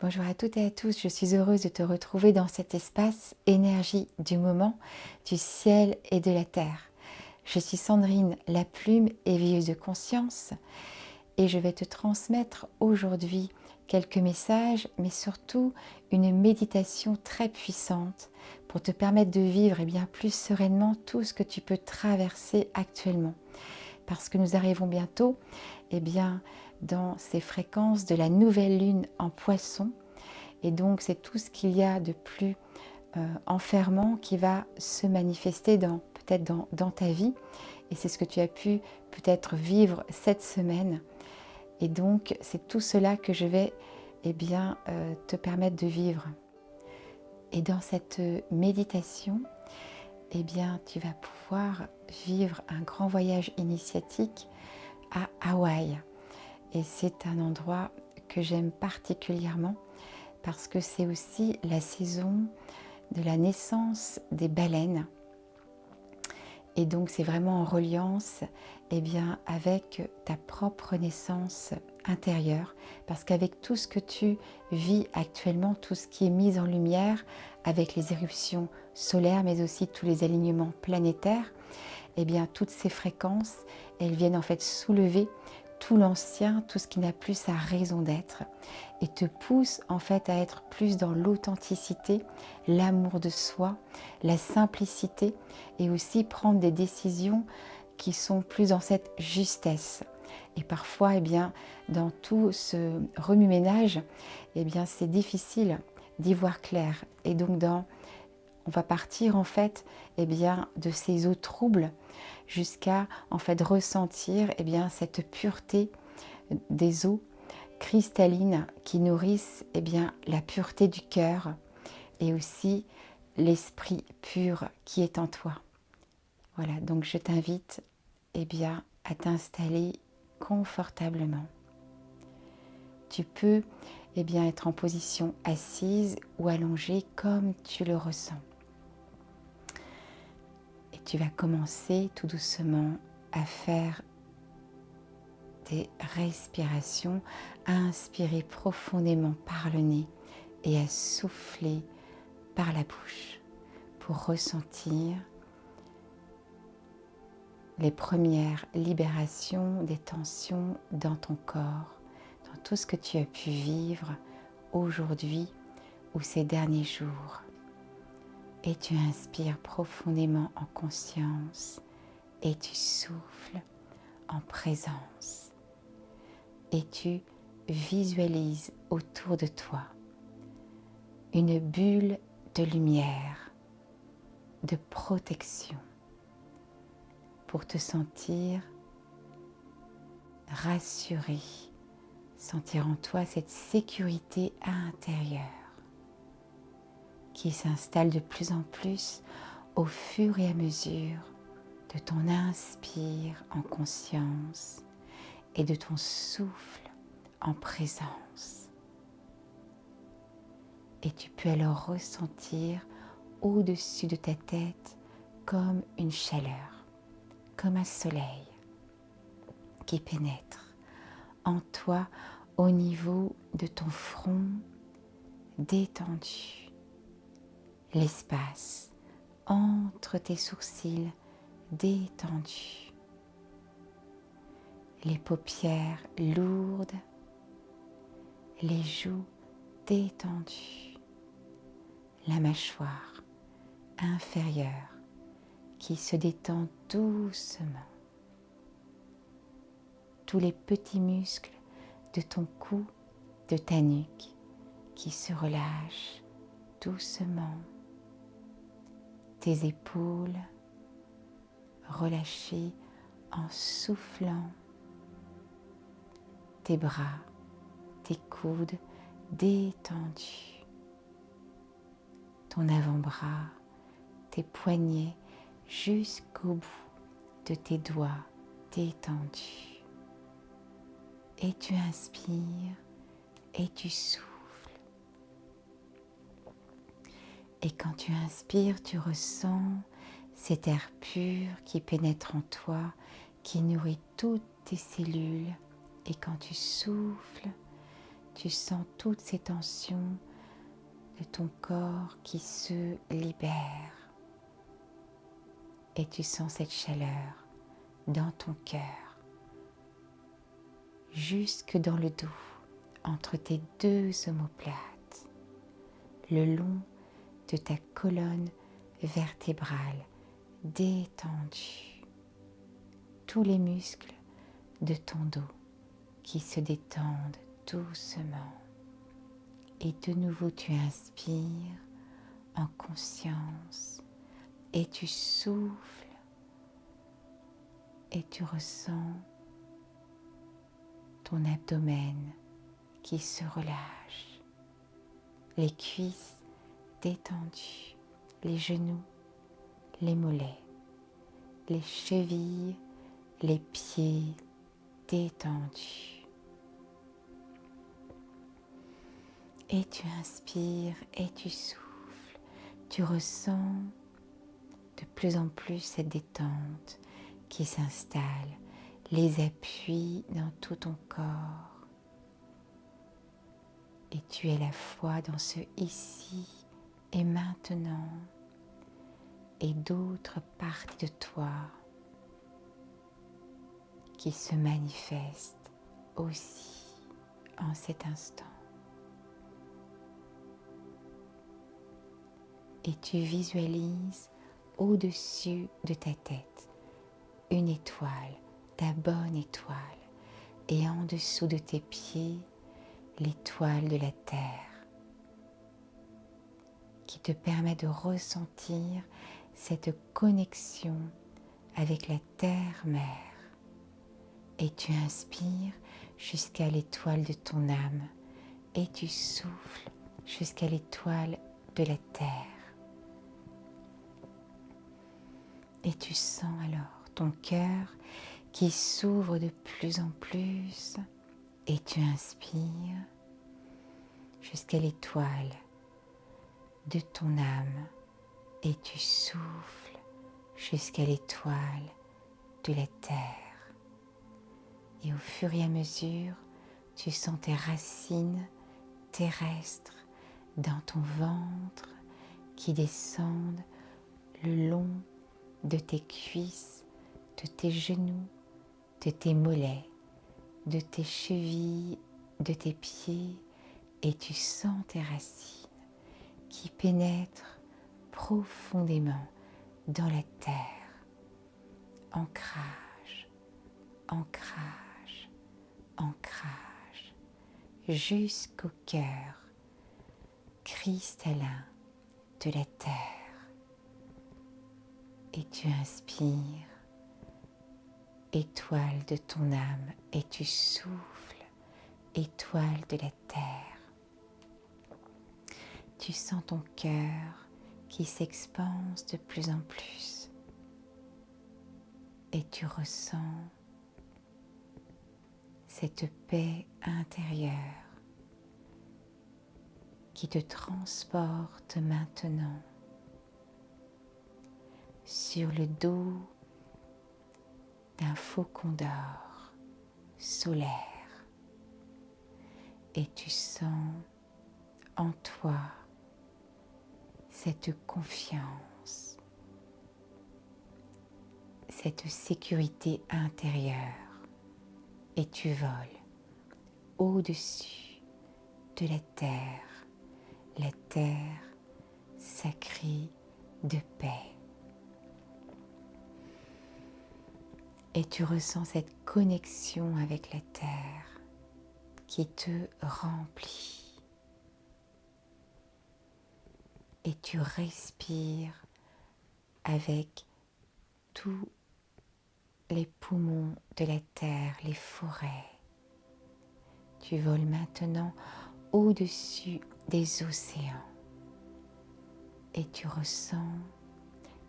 Bonjour à toutes et à tous, je suis heureuse de te retrouver dans cet espace énergie du moment, du ciel et de la terre. Je suis Sandrine, la plume et veilleuse de conscience, et je vais te transmettre aujourd'hui quelques messages, mais surtout une méditation très puissante pour te permettre de vivre bien plus sereinement tout ce que tu peux traverser actuellement. Parce que nous arrivons bientôt dans ces fréquences de la nouvelle lune en Poisson. Et donc c'est tout ce qu'il y a de plus enfermant qui va se manifester peut-être dans ta vie. Et c'est ce que tu as pu peut-être vivre cette semaine. Et donc c'est tout cela que je vais te permettre de vivre. Et dans cette méditation, tu vas pouvoir vivre un grand voyage initiatique à Hawaï. Et c'est un endroit que j'aime particulièrement parce que c'est aussi la saison de la naissance des baleines. Et donc c'est vraiment en reliance avec ta propre naissance intérieure. Parce qu'avec tout ce que tu vis actuellement, tout ce qui est mis en lumière, avec les éruptions solaires, mais aussi tous les alignements planétaires, toutes ces fréquences, elles viennent en fait soulever tout l'ancien, tout ce qui n'a plus sa raison d'être et te pousse en fait à être plus dans l'authenticité, l'amour de soi, la simplicité et aussi prendre des décisions qui sont plus dans cette justesse. Et parfois, dans tout ce remue-ménage, c'est difficile d'y voir clair. Et donc, on va partir en fait de ces eaux troubles jusqu'à en fait ressentir cette pureté des eaux cristallines qui nourrissent la pureté du cœur et aussi l'esprit pur qui est en toi. Voilà, donc je t'invite à t'installer confortablement. Tu peux être en position assise ou allongée comme tu le ressens. Et tu vas commencer tout doucement à faire des respirations, à inspirer profondément par le nez et à souffler par la bouche pour ressentir les premières libérations des tensions dans ton corps, dans tout ce que tu as pu vivre aujourd'hui ou ces derniers jours. Et tu inspires profondément en conscience et tu souffles en présence. Et tu visualises autour de toi une bulle de lumière, de protection, pour te sentir rassuré, sentir en toi cette sécurité intérieure qui s'installe de plus en plus au fur et à mesure de ton inspire en conscience et de ton souffle en présence. Et tu peux alors ressentir au-dessus de ta tête comme une chaleur, comme un soleil qui pénètre en toi au niveau de ton front détendu, l'espace entre tes sourcils détendu, les paupières lourdes, les joues détendues, la mâchoire inférieure qui se détend doucement, tous les petits muscles de ton cou, de ta nuque qui se relâchent doucement, tes épaules relâchées en soufflant, tes bras, tes coudes détendus, ton avant-bras, tes poignets jusqu'au bout de tes doigts détendus. Et tu inspires et tu souffles. Et quand tu inspires, tu ressens cet air pur qui pénètre en toi, qui nourrit toutes tes cellules. Et quand tu souffles, Tu sens toutes ces tensions de ton corps qui se libèrent. Et tu sens cette chaleur dans ton cœur, jusque dans le dos, entre tes deux omoplates, le long de ta colonne vertébrale détendue, tous les muscles de ton dos qui se détendent doucement. Et de nouveau tu inspires en conscience et tu souffles et tu ressens ton abdomen qui se relâche, les cuisses détendues, les genoux, les mollets, les chevilles, les pieds détendus. Et tu inspires et tu souffles. Tu ressens de plus en plus cette détente qui s'installe, les appuis dans tout ton corps. Et tu es à la fois dans ce ici et maintenant et d'autres parties de toi qui se manifestent aussi en cet instant. Et tu visualises au-dessus de ta tête une étoile, ta bonne étoile, et en dessous de tes pieds, l'étoile de la terre, qui te permet de ressentir cette connexion avec la terre-mère. Et tu inspires jusqu'à l'étoile de ton âme et tu souffles jusqu'à l'étoile de la terre. Et tu sens alors ton cœur qui s'ouvre de plus en plus et tu inspires jusqu'à l'étoile de ton âme et tu souffles jusqu'à l'étoile de la terre. Et au fur et à mesure, tu sens tes racines terrestres dans ton ventre qui descendent le long de tes cuisses, de tes genoux, de tes mollets, de tes chevilles, de tes pieds, et tu sens tes racines qui pénètrent profondément dans la terre. Ancrage, ancrage, ancrage, jusqu'au cœur cristallin de la terre. Et tu inspires, étoile de ton âme, et tu souffles, étoile de la terre. Tu sens ton cœur qui s'expanse de plus en plus. Et tu ressens cette paix intérieure qui te transporte maintenant sur le dos d'un faucon d'or solaire. Et tu sens en toi cette confiance, cette sécurité intérieure. Et tu voles au-dessus de la terre sacrée de paix. Et tu ressens cette connexion avec la terre qui te remplit. Et tu respires avec tous les poumons de la terre, les forêts. Tu voles maintenant au-dessus des océans. Et tu ressens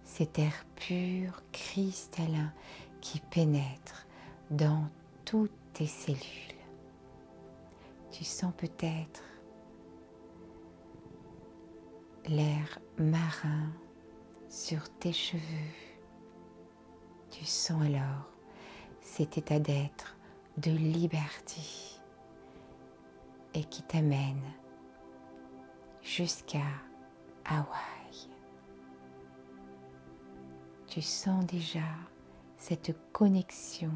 cet air pur, cristallin, qui pénètre dans toutes tes cellules. Tu sens peut-être l'air marin sur tes cheveux. Tu sens alors cet état d'être de liberté et qui t'amène jusqu'à Hawaï. Tu sens déjà cette connexion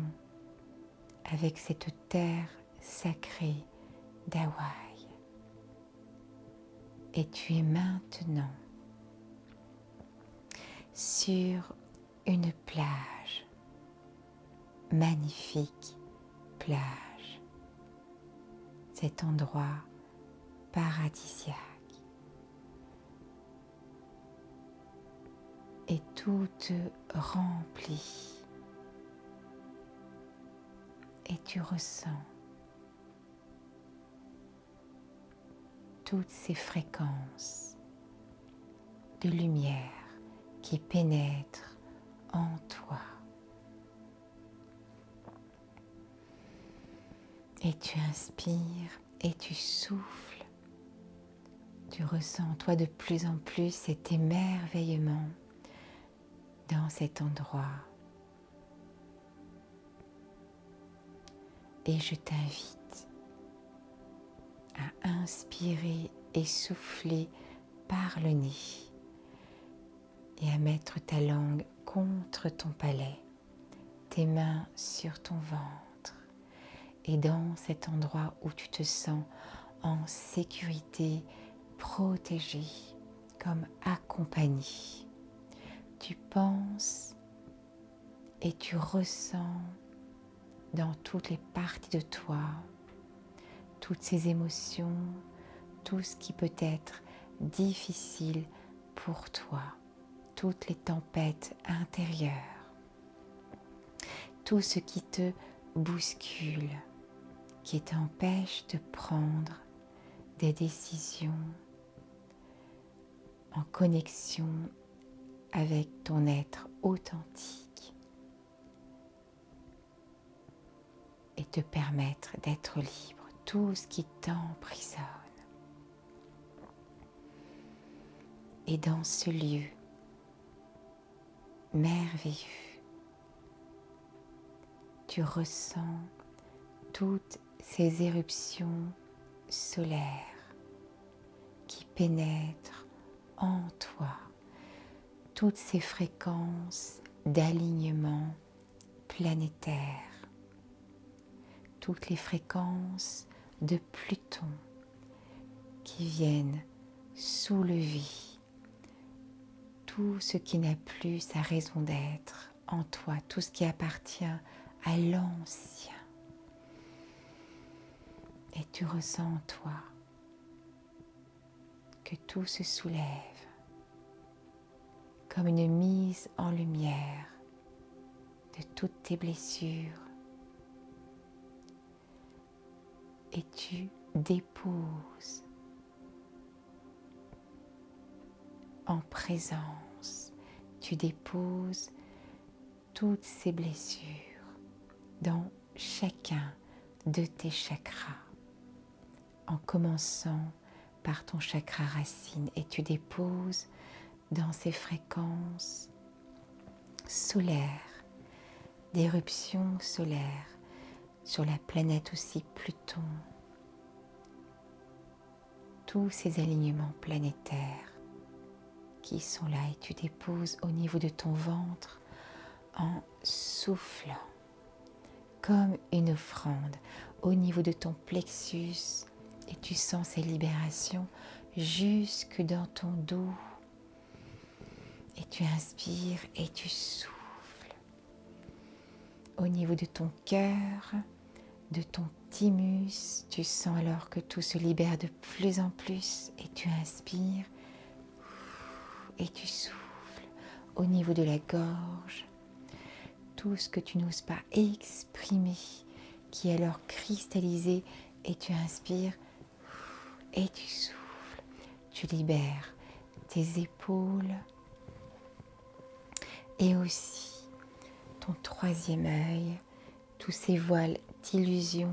avec cette terre sacrée d'Hawaï. Et tu es maintenant sur une plage, magnifique plage, cet endroit paradisiaque. Et tout te remplit. Et tu ressens toutes ces fréquences de lumière qui pénètrent en toi. Et tu inspires et tu souffles. Tu ressens en toi de plus en plus cet émerveillement dans cet endroit. Et je t'invite à inspirer et souffler par le nez et à mettre ta langue contre ton palais, tes mains sur ton ventre et dans cet endroit où tu te sens en sécurité, protégé, comme accompagné. Tu penses et tu ressens dans toutes les parties de toi, toutes ces émotions, tout ce qui peut être difficile pour toi, toutes les tempêtes intérieures, tout ce qui te bouscule, qui t'empêche de prendre des décisions en connexion avec ton être authentique et te permettre d'être libre, tout ce qui t'emprisonne. Et dans ce lieu merveilleux, tu ressens toutes ces éruptions solaires qui pénètrent en toi, toutes ces fréquences d'alignement planétaire, toutes les fréquences de Pluton qui viennent soulever tout ce qui n'a plus sa raison d'être en toi, tout ce qui appartient à l'ancien. Et tu ressens en toi que tout se soulève comme une mise en lumière de toutes tes blessures. Et tu déposes en présence, tu déposes toutes ces blessures dans chacun de tes chakras, en commençant par ton chakra racine, et tu déposes dans ces fréquences solaires, d'éruptions solaires, sur la planète aussi Pluton, tous ces alignements planétaires qui sont là, et tu déposes au niveau de ton ventre en soufflant comme une offrande au niveau de ton plexus, et tu sens ces libérations jusque dans ton dos, et tu inspires et tu souffles au niveau de ton cœur, de ton thymus. Tu sens alors que tout se libère de plus en plus, et tu inspires et tu souffles au niveau de la gorge, tout ce que tu n'oses pas exprimer qui est alors cristallisé, et tu inspires et tu souffles. Tu libères tes épaules et aussi ton troisième œil, tous ces voiles d'illusion,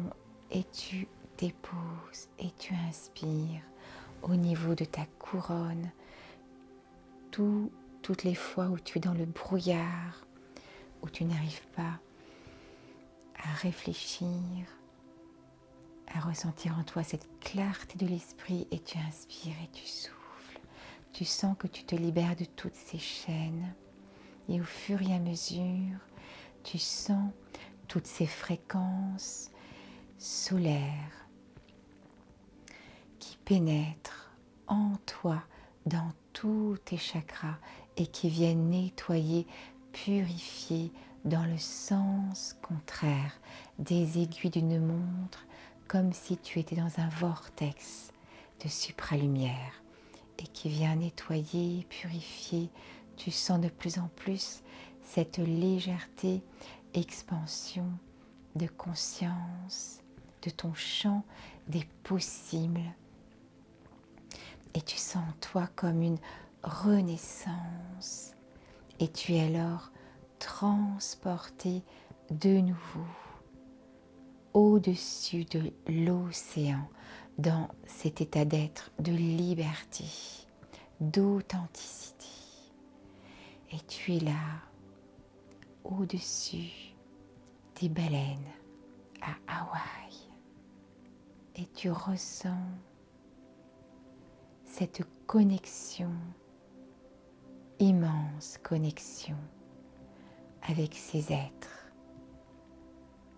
et tu déposes et tu inspires au niveau de ta couronne, toutes les fois où tu es dans le brouillard, où tu n'arrives pas à réfléchir, à ressentir en toi cette clarté de l'esprit et tu inspires et tu souffles. Tu sens que tu te libères de toutes ces chaînes et au fur et à mesure, tu sens toutes ces fréquences solaires qui pénètrent en toi, dans tous tes chakras et qui viennent nettoyer, purifier dans le sens contraire des aiguilles d'une montre, comme si tu étais dans un vortex de supralumière et qui vient nettoyer, purifier. Tu sens de plus en plus cette légèreté, expansion de conscience, de ton champ des possibles. Et tu sens en toi comme une renaissance. Et tu es alors transporté de nouveau au-dessus de l'océan, dans cet état d'être de liberté, d'authenticité. Et tu es là, au-dessus des baleines à Hawaï. Et tu ressens cette connexion, immense connexion avec ces êtres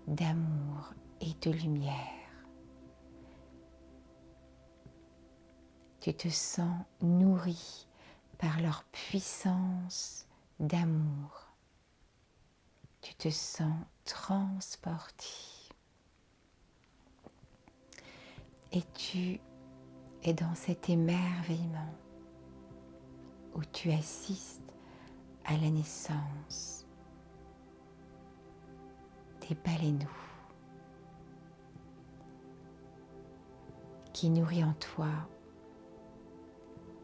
d'amour et de lumière. Tu te sens nourri par leur puissance d'amour. Tu te sens transporté. Et tu es dans cet émerveillement où tu assistes à la naissance des baleineaux qui nourrit en toi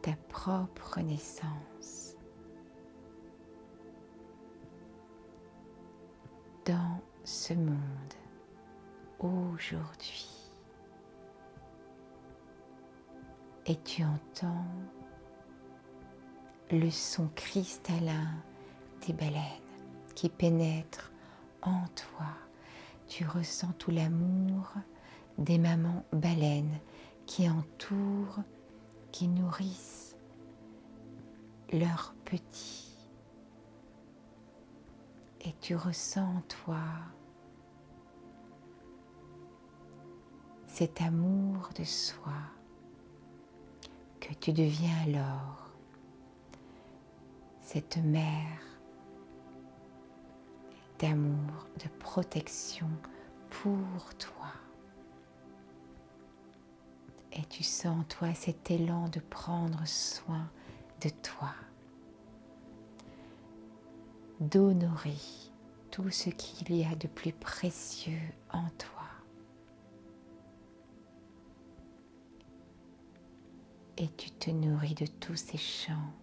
ta propre naissance dans ce monde aujourd'hui. Et tu entends le son cristallin des baleines qui pénètrent en toi. Tu ressens tout l'amour des mamans baleines qui entourent, qui nourrissent leurs petits. Et tu ressens en toi cet amour de soi que tu deviens alors, cette mère d'amour, de protection pour toi. Et tu sens en toi cet élan de prendre soin de toi, d'honorer tout ce qu'il y a de plus précieux en toi. Et tu te nourris de tous ces chants,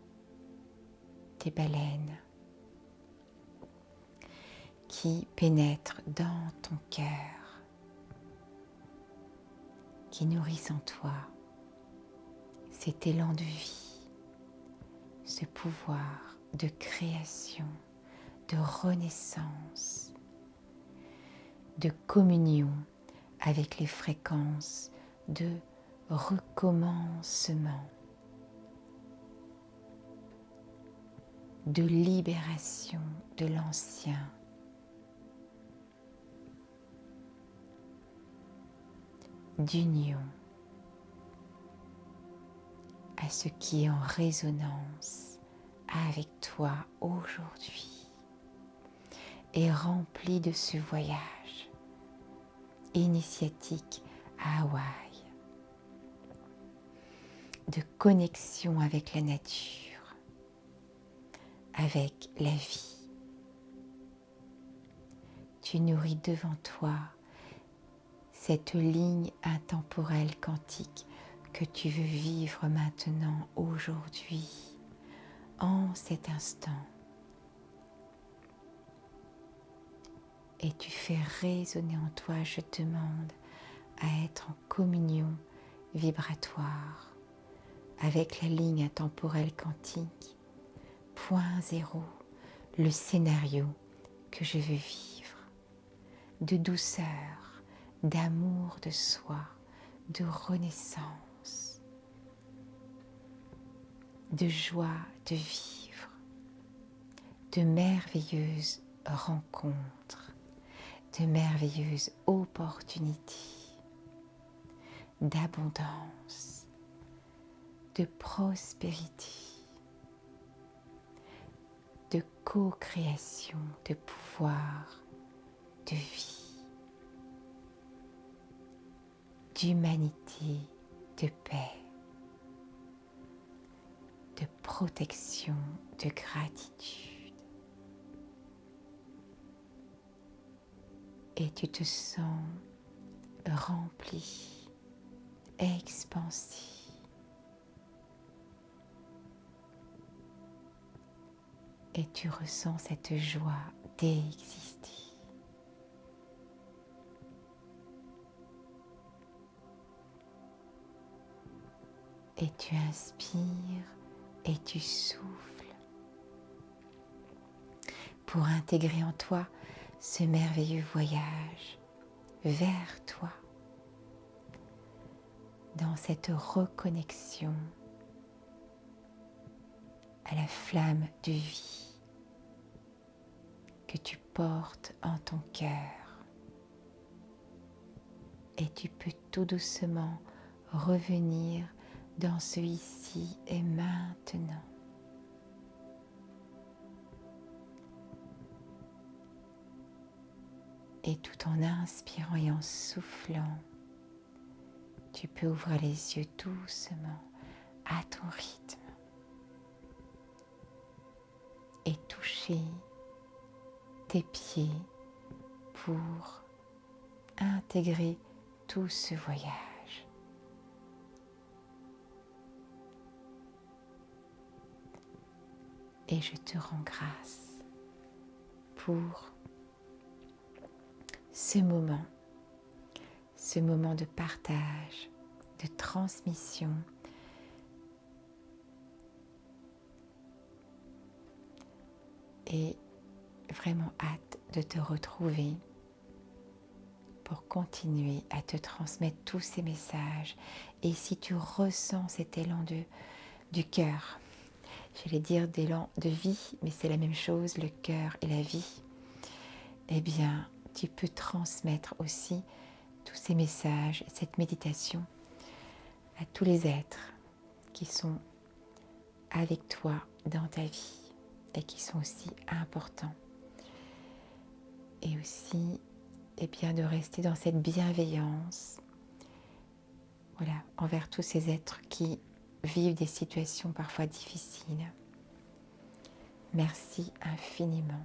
des baleines qui pénètrent dans ton cœur, qui nourrissent en toi cet élan de vie, ce pouvoir de création, de renaissance, de communion avec les fréquences de recommencement, de libération de l'ancien, d'union à ce qui est en résonance avec toi aujourd'hui et rempli de ce voyage initiatique à Hawaï, de connexion avec la nature, avec la vie. Tu nourris devant toi cette ligne intemporelle quantique que tu veux vivre maintenant, aujourd'hui, en cet instant. Et tu fais résonner en toi, je te demande à être en communion vibratoire avec la ligne intemporelle quantique, point zéro, le scénario que je veux vivre, de douceur, d'amour de soi, de renaissance, de joie de vivre, de merveilleuses rencontres, de merveilleuses opportunités, d'abondance, de prospérité, de co-création, de pouvoir, de vie, d'humanité, de paix, de protection, de gratitude. Et tu te sens rempli, expansé. Et tu ressens cette joie d'exister. Et tu inspires et tu souffles pour intégrer en toi ce merveilleux voyage vers toi, dans cette reconnexion à la flamme de vie que tu portes en ton cœur. Et tu peux tout doucement revenir dans ce ici et maintenant. Et tout en inspirant et en soufflant, tu peux ouvrir les yeux doucement à ton rythme et toucher tes pieds pour intégrer tout ce voyage. Et je te rends grâce pour ce moment de partage, de transmission, et vraiment hâte de te retrouver pour continuer à te transmettre tous ces messages. Et si tu ressens cet élan du cœur, j'allais dire d'élan de vie, mais c'est la même chose, le cœur et la vie, eh bien, tu peux transmettre aussi tous ces messages, cette méditation à tous les êtres qui sont avec toi dans ta vie et qui sont aussi importants. Et aussi, eh bien, de rester dans cette bienveillance, voilà, envers tous ces êtres qui vivent des situations parfois difficiles. Merci infiniment.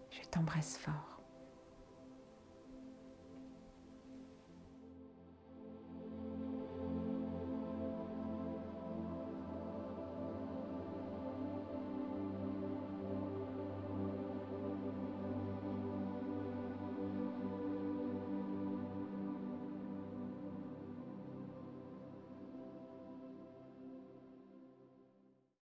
Je t'embrasse fort.